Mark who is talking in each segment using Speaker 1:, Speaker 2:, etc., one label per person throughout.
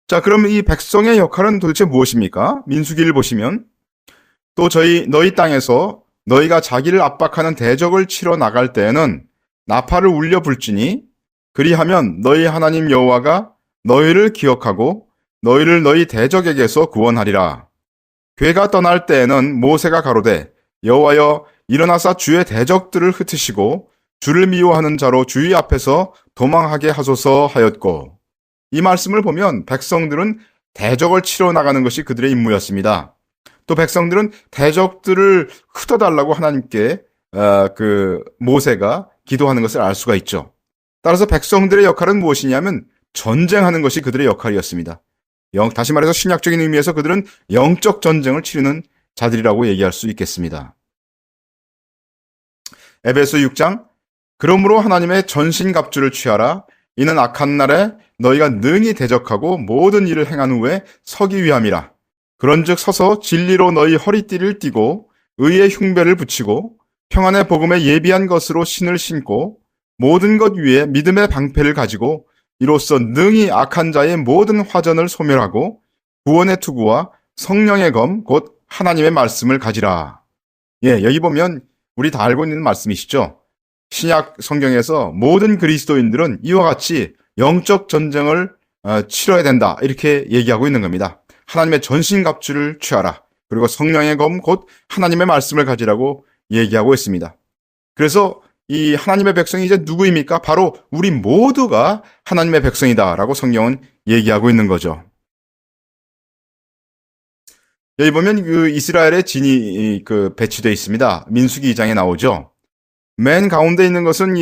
Speaker 1: 자, 그러면 이 백성의 역할은 도대체 무엇입니까? 민수기를 보시면 또 너희 땅에서 너희가 자기를 압박하는 대적을 치러 나갈 때에는 나팔을 울려 불지니 그리하면 너희 하나님 여호와가 너희를 기억하고 너희를 너희 대적에게서 구원하리라. 괴가 떠날 때에는 모세가 가로되 여호와여 일어나사 주의 대적들을 흩으시고 주를 미워하는 자로 주의 앞에서 도망하게 하소서 하였고, 이 말씀을 보면 백성들은 대적을 치러 나가는 것이 그들의 임무였습니다. 또 백성들은 대적들을 흩어달라고 하나님께 모세가 기도하는 것을 알 수가 있죠. 따라서 백성들의 역할은 무엇이냐면 전쟁하는 것이 그들의 역할이었습니다. 다시 말해서 신약적인 의미에서 그들은 영적 전쟁을 치르는 자들이라고 얘기할 수 있겠습니다. 에베소 6장 그러므로 하나님의 전신갑주를 취하라. 이는 악한 날에 너희가 능히 대적하고 모든 일을 행한 후에 서기 위함이라. 그런즉 서서 진리로 너희 허리띠를 띠고 의의 흉배를 붙이고 평안의 복음에 예비한 것으로 신을 신고 모든 것 위에 믿음의 방패를 가지고 이로써 능히 악한 자의 모든 화전을 소멸하고 구원의 투구와 성령의 검 곧 하나님의 말씀을 가지라. 여기 보면 우리 다 알고 있는 말씀이시죠. 신약 성경에서 모든 그리스도인들은 이와 같이 영적 전쟁을 치러야 된다, 이렇게 얘기하고 있는 겁니다. 하나님의 전신갑주를 취하라. 그리고 성령의 검 곧 하나님의 말씀을 가지라고 얘기하고 있습니다. 그래서 이 하나님의 백성이 이제 누구입니까? 바로 우리 모두가 하나님의 백성이다라고 성경은 얘기하고 있는 거죠. 여기 보면 그 이스라엘의 진이 배치되어 있습니다. 민수기 2장에 나오죠. 맨 가운데 있는 것은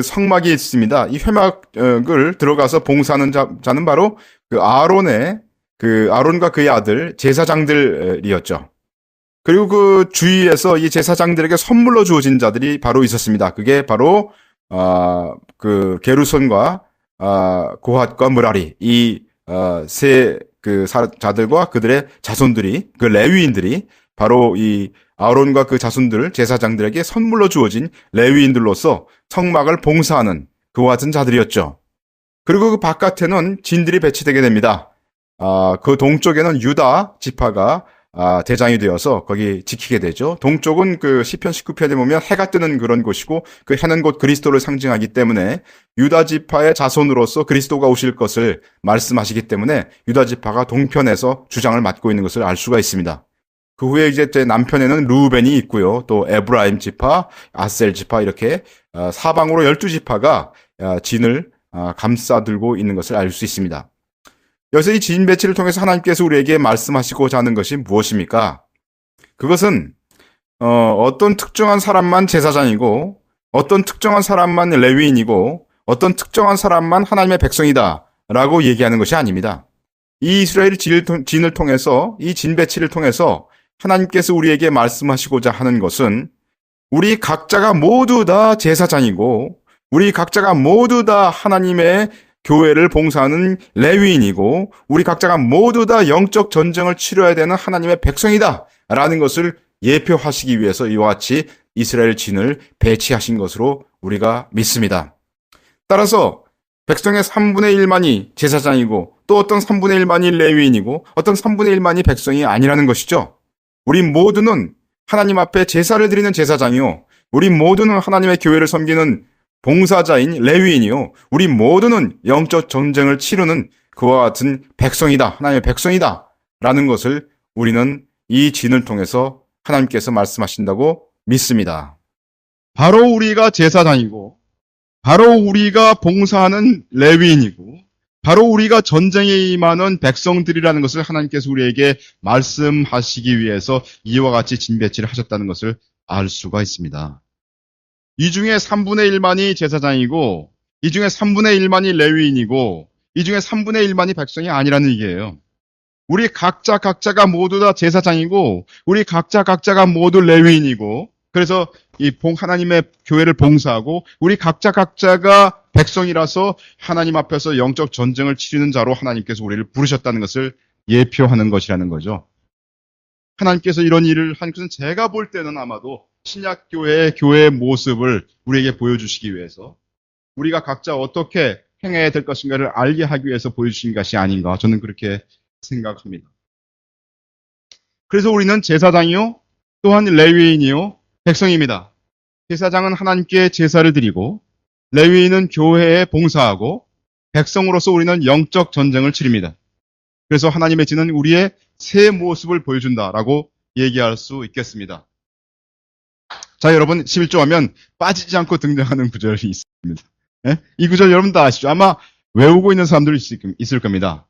Speaker 1: 성막이 있습니다. 이 회막을 들어가서 봉사하는 자는 바로 아론과 그의 아들 제사장들이었죠. 그리고 그 주위에서 이 제사장들에게 선물로 주어진 자들이 바로 있었습니다. 그게 바로 게르손과 고핫과 므라리, 이 세 자들과 그들의 자손들이, 그 레위인들이 바로 이 아론과 그 자손들 제사장들에게 선물로 주어진 레위인들로서 성막을 봉사하는 그와 같은 자들이었죠. 그리고 그 바깥에는 진들이 배치되게 됩니다. 그 동쪽에는 유다 지파가 대장이 되어서 거기 지키게 되죠. 동쪽은 그 시편 19편에 보면 해가 뜨는 그런 곳이고 그 해는 곧 그리스도를 상징하기 때문에 유다 지파의 자손으로서 그리스도가 오실 것을 말씀하시기 때문에 유다 지파가 동편에서 주장을 맡고 있는 것을 알 수가 있습니다. 그 후에 이제 제 남편에는 루벤이 있고요. 또 에브라임 지파, 아셀 지파 이렇게 사방으로 12지파가 진을 감싸들고 있는 것을 알 수 있습니다. 여기서 이 진 배치를 통해서 하나님께서 우리에게 말씀하시고자 하는 것이 무엇입니까? 그것은 어떤 특정한 사람만 제사장이고 어떤 특정한 사람만 레위인이고 어떤 특정한 사람만 하나님의 백성이다 라고 얘기하는 것이 아닙니다. 이 이스라엘 진을 통해서, 이 진 배치를 통해서 하나님께서 우리에게 말씀하시고자 하는 것은 우리 각자가 모두 다 제사장이고 우리 각자가 모두 다 하나님의 교회를 봉사하는 레위인이고 우리 각자가 모두 다 영적 전쟁을 치러야 되는 하나님의 백성이다 라는 것을 예표하시기 위해서 이와 같이 이스라엘 진을 배치하신 것으로 우리가 믿습니다. 따라서 백성의 3분의 1만이 제사장이고 또 어떤 3분의 1만이 레위인이고 어떤 3분의 1만이 백성이 아니라는 것이죠. 우리 모두는 하나님 앞에 제사를 드리는 제사장이요, 우리 모두는 하나님의 교회를 섬기는 봉사자인 레위인이요, 우리 모두는 영적 전쟁을 치르는 그와 같은 백성이다, 하나님의 백성이다 라는 것을 우리는 이 진을 통해서 하나님께서 말씀하신다고 믿습니다. 바로 우리가 제사장이고 바로 우리가 봉사하는 레위인이고 바로 우리가 전쟁에 임하는 백성들이라는 것을 하나님께서 우리에게 말씀하시기 위해서 이와 같이 진배치를 하셨다는 것을 알 수가 있습니다. 이 중에 3분의 1만이 제사장이고 이 중에 3분의 1만이 레위인이고 이 중에 3분의 1만이 백성이 아니라는 얘기예요. 우리 각자가 모두 다 제사장이고 우리 각자가 모두 레위인이고 그래서 이 하나님의 교회를 봉사하고 우리 각자가 백성이라서 하나님 앞에서 영적 전쟁을 치르는 자로 하나님께서 우리를 부르셨다는 것을 예표하는 것이라는 거죠. 하나님께서 이런 일을 한 것은 제가 볼 때는 아마도 신약교회의 교회의 모습을 우리에게 보여주시기 위해서 우리가 각자 어떻게
Speaker 2: 행해야 될 것인가를 알게 하기 위해서 보여주신 것이 아닌가 저는 그렇게 생각합니다. 그래서 우리는 제사장이요 또한 레위인이요 백성입니다. 제사장은 하나님께 제사를 드리고 레위인은 교회에 봉사하고 백성으로서 우리는 영적 전쟁을 치릅니다. 그래서 하나님의 진은 우리의 새 모습을 보여준다라고 얘기할 수 있겠습니다. 자, 여러분 11조 하면 빠지지 않고 등장하는 구절이 있습니다. 예? 이 구절 여러분 다 아시죠? 아마 외우고 있는 사람들이 있을 겁니다.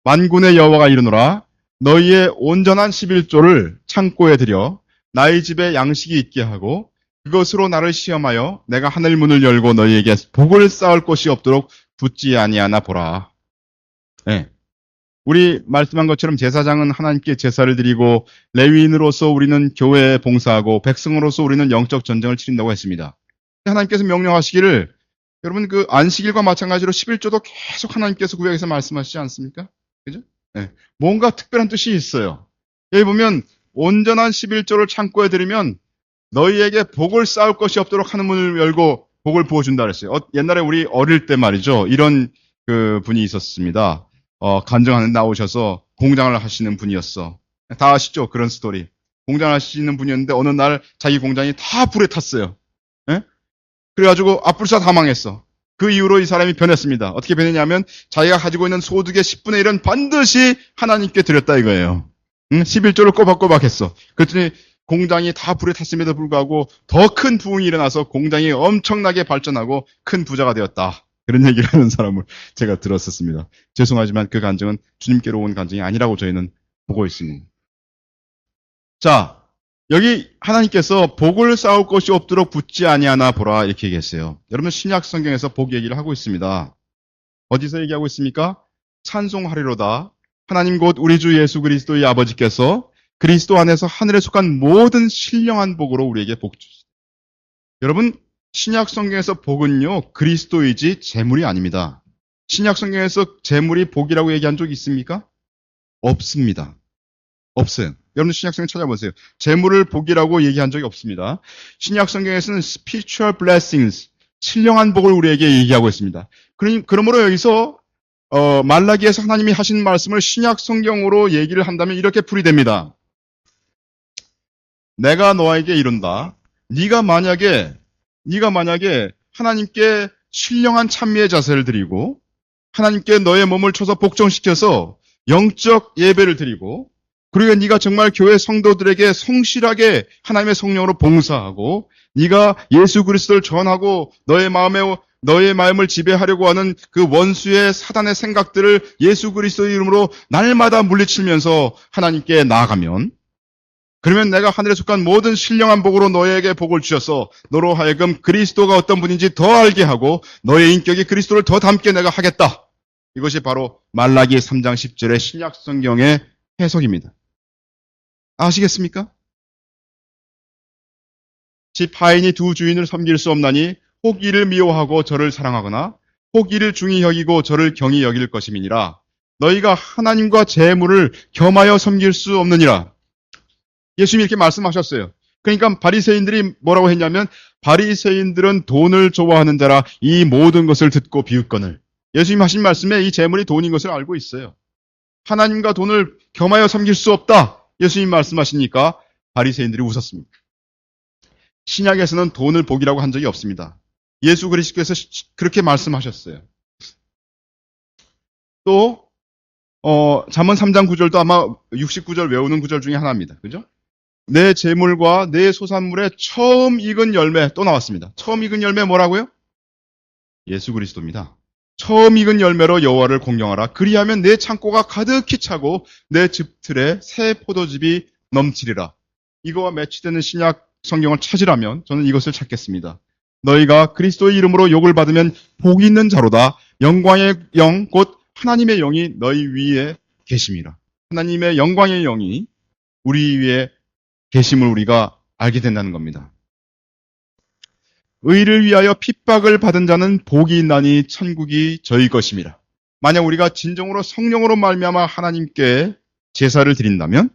Speaker 2: 만군의 여호와가 이르노라 너희의 온전한 11조를 창고에 들여 나의 집에 양식이 있게 하고 그것으로 나를 시험하여 내가 하늘 문을 열고 너희에게 복을 쌓을 곳이 없도록 붙지 아니하나 보라. 예. 우리 말씀한 것처럼 제사장은 하나님께 제사를 드리고 레위인으로서 우리는 교회에 봉사하고 백성으로서 우리는 영적 전쟁을 치른다고 했습니다. 하나님께서 명령하시기를 여러분 그 안식일과 마찬가지로 11조도 계속 하나님께서 구약에서 말씀하시지 않습니까? 그죠? 네. 뭔가 특별한 뜻이 있어요. 여기 보면 온전한 11조를 창고에 들이면 너희에게 복을 쌓을 것이 없도록 하는 문을 열고 복을 부어준다 그랬어요. 옛날에 우리 어릴 때 말이죠. 이런 그 분이 있었습니다. 간증하는 나오셔서 공장을 하시는 분이었어. 다 아시죠? 그런 스토리. 공장을 하시는 분이었는데 어느 날 자기 공장이 다 불에 탔어요. 예? 그래가지고 앞불사 다 망했어. 그 이후로 이 사람이 변했습니다. 어떻게 변했냐면 자기가 가지고 있는 소득의 10분의 1은 반드시 하나님께 드렸다 이거예요. 11조를 꼬박꼬박 했어. 그랬더니 공장이 다 불에 탔음에도 불구하고 더 큰 부흥이 일어나서 공장이 엄청나게 발전하고 큰 부자가 되었다. 그런 얘기를 하는 사람을 제가 들었었습니다. 죄송하지만 그 간증은 주님께로 온 간증이 아니라고 저희는 보고 있습니다. 자, 여기 하나님께서 복을 쌓을 것이 없도록 붙지 아니하나 보라 이렇게 얘기했어요. 여러분 신약 성경에서 복 얘기를 하고 있습니다. 어디서 얘기하고 있습니까? 찬송하리로다. 하나님 곧 우리 주 예수 그리스도의 아버지께서 그리스도 안에서 하늘에 속한 모든 신령한 복으로 우리에게 복 주시다. 여러분 신약 성경에서 복은요 그리스도이지 재물이 아닙니다. 신약 성경에서 재물이 복이라고 얘기한 적 있습니까? 없습니다. 없어요. 여러분 신약 성경 찾아보세요. 재물을 복이라고 얘기한 적이 없습니다. 신약 성경에서는 spiritual blessings, 신령한 복을 우리에게 얘기하고 있습니다. 그러므로 여기서 말라기에서 하나님이 하신 말씀을 신약 성경으로 얘기를 한다면 이렇게 풀이됩니다. 내가 너에게 이른다. 네가 만약에 하나님께 신령한 찬미의 자세를 드리고 하나님께 너의 몸을 쳐서 복종시켜서 영적 예배를 드리고 그리고 네가 정말 교회 성도들에게 성실하게 하나님의 성령으로 봉사하고 네가 예수 그리스도를 전하고 너의 마음을 지배하려고 하는 그 원수의 사단의 생각들을 예수 그리스도의 이름으로 날마다 물리치면서 하나님께 나아가면 그러면 내가 하늘에 속한 모든 신령한 복으로 너에게 복을 주셔서 너로 하여금 그리스도가 어떤 분인지 더 알게 하고 너의 인격이 그리스도를 더 닮게 내가 하겠다. 이것이 바로 말라기 3장 10절의 신약 성경의 해석입니다. 아시겠습니까? 집 하인이 두 주인을 섬길 수 없나니 혹 이를 미워하고 저를 사랑하거나 혹 이를 중히 여기고 저를 경히 여길 것임이니라. 너희가 하나님과 재물을 겸하여 섬길 수 없느니라. 예수님이 이렇게 말씀하셨어요. 그러니까 바리새인들이 뭐라고 했냐면 바리새인들은 돈을 좋아하는 자라 이 모든 것을 듣고 비웃거늘. 예수님 하신 말씀에 이 재물이 돈인 것을 알고 있어요. 하나님과 돈을 겸하여 섬길 수 없다. 예수님 말씀하시니까 바리새인들이 웃었습니다. 신약에서는 돈을 복이라고 한 적이 없습니다. 예수 그리스도께서 그렇게 말씀하셨어요. 또 잠언 3장 9절도 아마 69절 외우는 구절 중에 하나입니다. 그죠? 내 재물과 내 소산물의 처음 익은 열매 또 나왔습니다. 처음 익은 열매 뭐라고요? 예수 그리스도입니다. 처음 익은 열매로 여호와를 공경하라. 그리하면 내 창고가 가득히 차고 내 집틀에 새 포도즙이 넘치리라. 이거와 매치되는 신약 성경을 찾으라면 저는 이것을 찾겠습니다. 너희가 그리스도의 이름으로 욕을 받으면 복이 있는 자로다. 영광의 영 곧 하나님의 영이 너희 위에 계심이라. 하나님의 영광의 영이 우리 위에 계심을 우리가 알게 된다는 겁니다. 의를 위하여 핍박을 받은 자는 복이 있나니 천국이 저희 것임이라. 만약 우리가 진정으로 성령으로 말미암아 하나님께 제사를 드린다면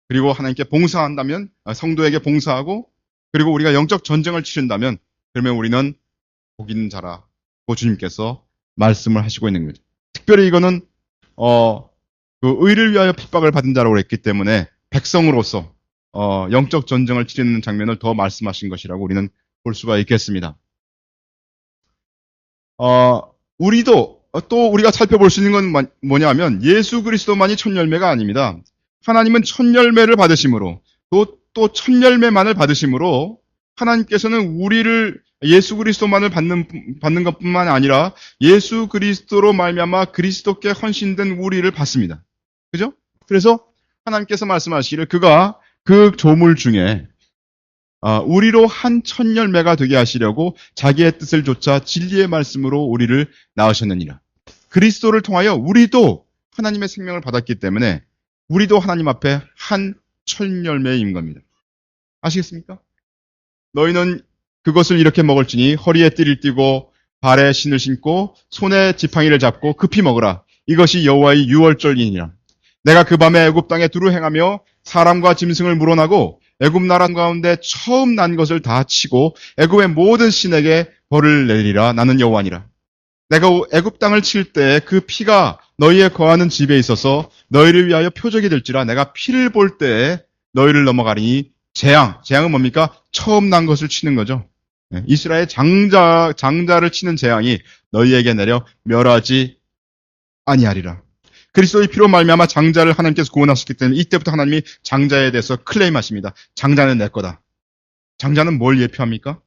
Speaker 2: 그리고 하나님께 봉사한다면 성도에게 봉사하고 그리고 우리가 영적 전쟁을 치른다면 그러면 우리는 복 있는 자라고 주님께서 말씀을 하시고 있는 거죠. 특별히 이거는 그 의를 위하여 핍박을 받은 자라고 했기 때문에 백성으로서 영적 전쟁을 치르는 장면을 더 말씀하신 것이라고 우리는 볼 수가 있겠습니다. 우리도 또 우리가 살펴볼 수 있는 건 뭐냐면 예수 그리스도만이 첫 열매가 아닙니다. 하나님은 첫 열매를 받으심으로 또 첫 열매만을 받으심으로 하나님께서는 우리를 예수 그리스도만을 받는 것뿐만 아니라 예수 그리스도로 말미암아 그리스도께 헌신된 우리를 받습니다. 그죠? 그래서 하나님께서 말씀하시기를 그가 그 조물 중에 우리로 한 첫 열매가 되게 하시려고 자기의 뜻을 좇아 진리의 말씀으로 우리를 낳으셨느니라. 그리스도를 통하여 우리도 하나님의 생명을 받았기 때문에 우리도 하나님 앞에 한 첫 열매인 겁니다. 아시겠습니까? 너희는 그것을 이렇게 먹을지니 허리에 띠를 띠고 발에 신을 신고 손에 지팡이를 잡고 급히 먹으라. 이것이 여호와의 유월절이니라. 내가 그 밤에 애굽 땅에 두루 행하며 사람과 짐승을 물어나고 애굽 나라 가운데 처음 난 것을 다 치고 애굽의 모든 신에게 벌을 내리라. 나는 여호와니라. 내가 애굽 땅을 칠 때 그 피가 너희의 거하는 집에 있어서 너희를 위하여 표적이 될지라. 내가 피를 볼 때에 너희를 넘어가리니 재앙은 뭡니까? 처음 난 것을 치는 거죠. 이스라엘 장자를 치는 재앙이 너희에게 내려 멸하지 아니하리라. 그리스도의 피로 말미암아 장자를 하나님께서 구원하셨기 때문에 이때부터 하나님이 장자에 대해서 클레임하십니다. 장자는 내 거다. 장자는 뭘 예표합니까?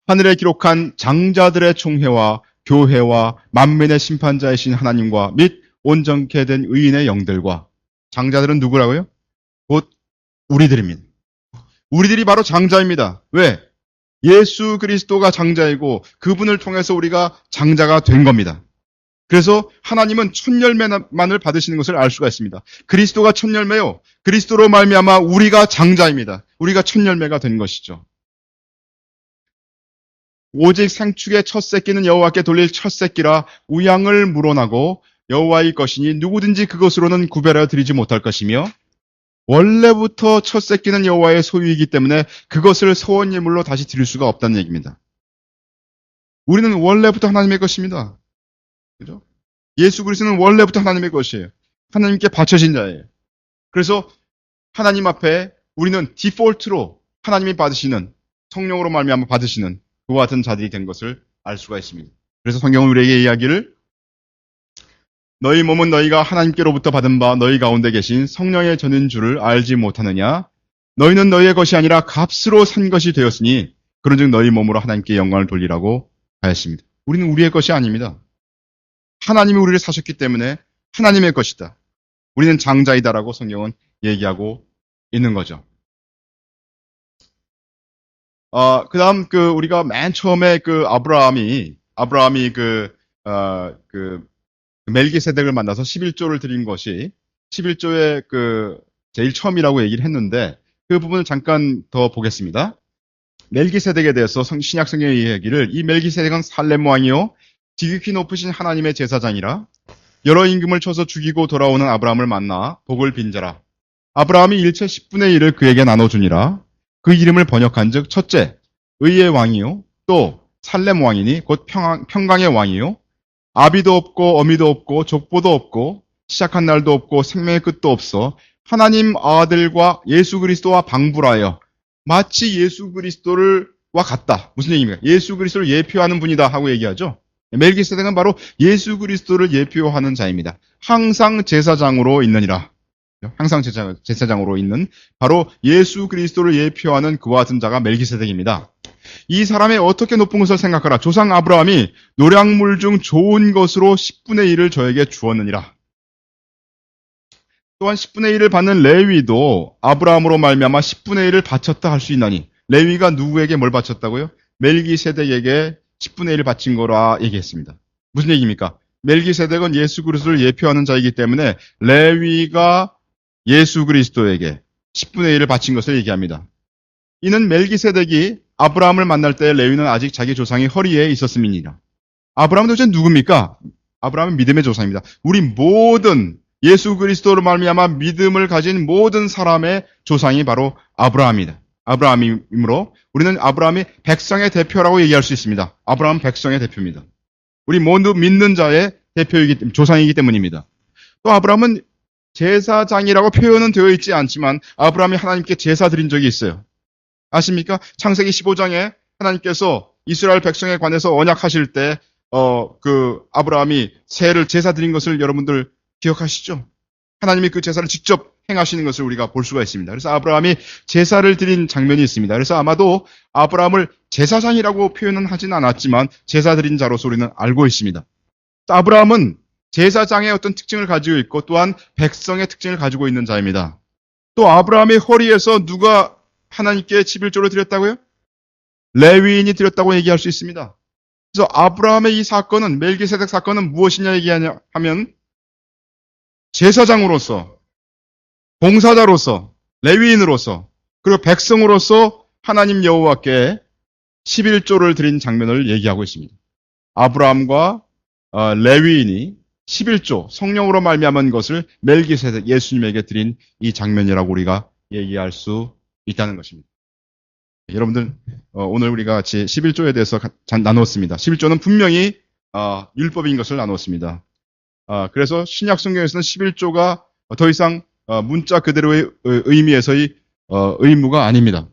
Speaker 2: 하늘에 기록한 장자들의 총회와 교회와 만민의 심판자이신 하나님과 및 온전케 된 의인의 영들과 장자들은 누구라고요? 곧 우리들입니다. 우리들이 바로 장자입니다. 왜? 예수 그리스도가 장자이고 그분을 통해서 우리가 장자가 된 겁니다. 그래서 하나님은 첫 열매만을 받으시는 것을 알 수가 있습니다. 그리스도가 첫 열매요. 그리스도로 말미암아 우리가 장자입니다. 우리가 첫 열매가 된 것이죠. 오직 생축의 첫 새끼는 여호와께 돌릴 첫 새끼라 우양을 물어나고 여호와의 것이니 누구든지 그것으로는 구별하여 드리지 못할 것이며 원래부터 첫 새끼는 여호와의 소유이기 때문에 그것을 소원 예물로 다시 드릴 수가 없다는 얘기입니다. 우리는 원래부터 하나님의 것입니다. 그죠? 예수 그리스도는 원래부터 하나님의 것이에요. 하나님께 바쳐진 자예요. 그래서 하나님 앞에 우리는 디폴트로 하나님이 받으시는 성령으로 말미암아 받으시는 그와 같은 자들이 된 것을 알 수가 있습니다. 그래서 성경은 우리에게 이야기를 너희 몸은 너희가 하나님께로부터 받은 바 너희 가운데 계신 성령의 전인 줄을 알지 못하느냐? 너희는 너희의 것이 아니라 값으로 산 것이 되었으니 그런즉 너희 몸으로 하나님께 영광을 돌리라고 하였습니다. 우리는 우리의 것이 아닙니다. 하나님이 우리를 사셨기 때문에 하나님의 것이다. 우리는 장자이다라고 성경은 얘기하고 있는 거죠. 그 다음, 우리가 맨 처음에 아브라함이 멜기세덱을 만나서 11조를 드린 것이 11조의 제일 처음이라고 얘기를 했는데 그 부분을 잠깐 더 보겠습니다. 멜기세덱에 대해서 신약 성경의 이야기를 이 멜기세덱은 살렘 왕이요 지극히 높으신 하나님의 제사장이라 여러 임금을 쳐서 죽이고 돌아오는 아브라함을 만나 복을 빈자라. 아브라함이 일체 10분의 1을 그에게 나눠주니라. 그 이름을 번역한즉 첫째 의의 왕이요 또 살렘 왕이니 곧 평강의 왕이요 아비도 없고 어미도 없고 족보도 없고 시작한 날도 없고 생명의 끝도 없어 하나님 아들과 예수 그리스도와 방불하여 마치 예수 그리스도와 같다. 무슨 얘기입니까? 예수 그리스도를 예표하는 분이다 하고 얘기하죠. 멜기세덱은 바로 예수 그리스도를 예표하는 자입니다. 항상 제사장으로 있느니라. 항상 제사장으로 있는 바로 예수 그리스도를 예표하는 그와 같은 자가 멜기세덱입니다. 이 사람의 어떻게 높은 것을 생각하라. 조상 아브라함이 노량물 중 좋은 것으로 10분의 1을 저에게 주었느니라. 또한 10분의 1을 받는 레위도 아브라함으로 말미암아 10분의 1을 바쳤다 할 수 있나니 레위가 누구에게 뭘 바쳤다고요? 멜기세덱에게 10분의 1을 바친 거라 얘기했습니다. 무슨 얘기입니까? 멜기세덱은 예수 그리스도를 예표하는 자이기 때문에 레위가 예수 그리스도에게 10분의 1을 바친 것을 얘기합니다. 이는 멜기세덱이 아브라함을 만날 때 레위는 아직 자기 조상이 허리에 있었음이니라. 아브라함은 도대체 누굽니까? 아브라함은 믿음의 조상입니다. 우리 모든 예수 그리스도로 말미암아 믿음을 가진 모든 사람의 조상이 바로 아브라함이다. 아브라함이므로 우리는 아브라함이 백성의 대표라고 얘기할 수 있습니다. 아브라함은 백성의 대표입니다. 우리 모두 믿는 자의 조상이기 때문입니다. 또 아브라함은 제사장이라고 표현은 되어 있지 않지만 아브라함이 하나님께 제사 드린 적이 있어요. 아십니까? 창세기 15장에 하나님께서 이스라엘 백성에 관해서 언약하실 때 아브라함이 새를 제사 드린 것을 여러분들 기억하시죠? 하나님이 그 제사를 직접 행하시는 것을 우리가 볼 수가 있습니다. 그래서 아브라함이 제사를 드린 장면이 있습니다. 그래서 아마도 아브라함을 제사장이라고 표현은 하진 않았지만 제사 드린 자로서 우리는 알고 있습니다. 아브라함은 제사장의 어떤 특징을 가지고 있고 또한 백성의 특징을 가지고 있는 자입니다. 또 아브라함의 허리에서 누가 하나님께 11조를 드렸다고요? 레위인이 드렸다고 얘기할 수 있습니다. 그래서 아브라함의 이 사건은, 멜기세덱 사건은 무엇이냐 얘기하냐 하면 제사장으로서, 봉사자로서, 레위인으로서, 그리고 백성으로서 하나님 여호와께 11조를 드린 장면을 얘기하고 있습니다. 아브라함과 레위인이 11조, 성령으로 말미암은 것을 멜기세덱 예수님에게 드린 이 장면이라고 우리가 얘기할 수 있다는 것입니다. 여러분들, 오늘 우리가 같이 11조에 대해서 나눴습니다. 11조는 분명히 율법인 것을 나눴습니다. 그래서 신약 성경에서는 11조가 더 이상 문자 그대로의 의미에서의 의무가 아닙니다.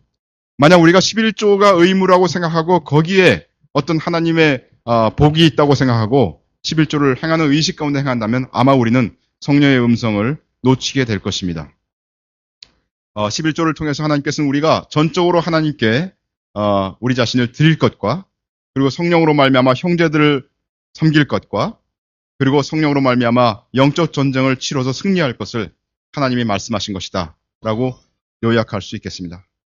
Speaker 2: 만약 우리가 11조가 의무라고 생각하고 거기에 어떤 하나님의 복이 있다고 생각하고 11조를 행하는 의식 가운데 행한다면 아마 우리는 성령의 음성을 놓치게 될 것입니다. 11조를 통해서 하나님께서는 우리가 전적으로 하나님께 우리 자신을 드릴 것과 그리고 성령으로 말미암아 형제들을 섬길 것과 그리고 성령으로 말미암아 영적 전쟁을 치러서 승리할 것을 하나님이 말씀하신 것이다 라고 요약할 수 있겠습니다.